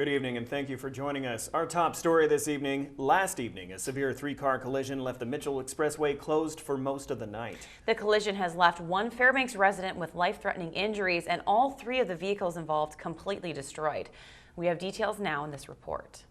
Good evening and thank you for joining us. Our top story this evening. Last evening, a severe three-car collision left the Mitchell Expressway closed for most of the night. The collision has left one Fairbanks resident with life-threatening injuries and all three of the vehicles involved completely destroyed. We have details now in this report.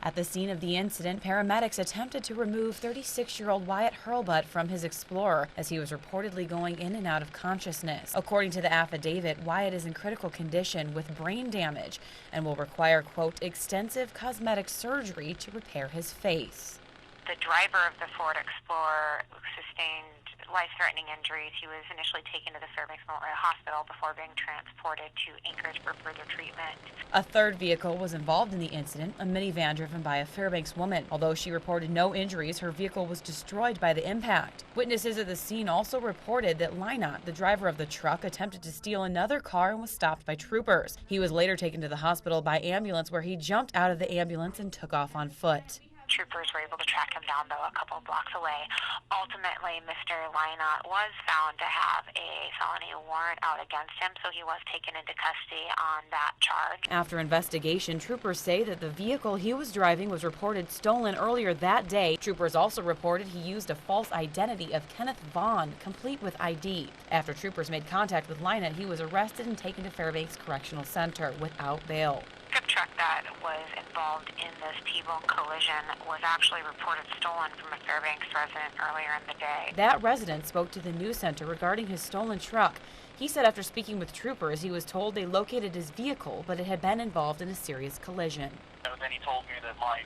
At the scene of the incident, paramedics attempted to remove 36-year-old Wyatt Hurlbut from his Explorer as he was reportedly going in and out of consciousness. According to the affidavit, Wyatt is in critical condition with brain damage and will require, quote, extensive cosmetic surgery to repair his face. The driver of the Ford Explorer sustained life-threatening injuries. He was initially taken to the Fairbanks Memorial Hospital before being transported to Anchorage for further treatment. A third vehicle was involved in the incident, a minivan driven by a Fairbanks woman. Although she reported no injuries, her vehicle was destroyed by the impact. Witnesses at the scene also reported that Lynott, the driver of the truck, attempted to steal another car and was stopped by troopers. He was later taken to the hospital by ambulance, where he jumped out of the ambulance and took off on foot. Troopers were able to track him down, though, a couple of blocks away. Ultimately, Mr. Lynott was found to have a felony warrant out against him, so he was taken into custody on that charge. After investigation, troopers say that the vehicle he was driving was reported stolen earlier that day. Troopers also reported he used a false identity of Kenneth Vaughn, complete with ID. After troopers made contact with Lynott, he was arrested and taken to Fairbanks Correctional Center without bail. The truck that was involved in this T-bone collision was actually reported stolen from a Fairbanks resident earlier in the day. That resident spoke to the news center regarding his stolen truck. He said after speaking with troopers, he was told they located his vehicle, but it had been involved in a serious collision. Then he told me that my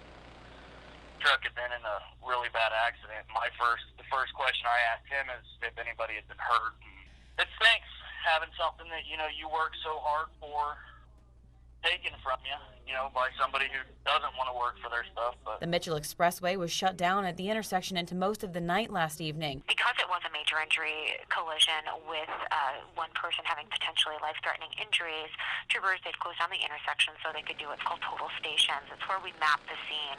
truck had been in a really bad accident. The first question I asked him is if anybody had been hurt. It stinks having something that you work so hard for taken from you, by somebody who doesn't want to work for their stuff. But the Mitchell Expressway was shut down at the intersection into most of the night last evening. Because it was a major injury collision with one person having potentially life-threatening injuries, troopers did close down the intersection so they could do what's called total stations. It's where we map the scene,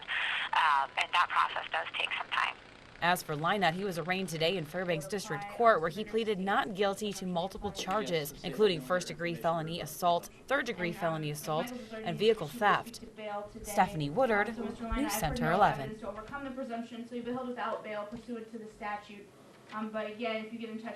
and that process does take some time. As for Lynott, he was arraigned today in Fairbanks District Court, where he pleaded not guilty to multiple charges, including first-degree felony assault, third-degree felony assault, and vehicle theft. Stephanie Woodard, News Center 11. To overcome the presumption, so you'll be held without bail pursuant to the statute. But again, if you get in touch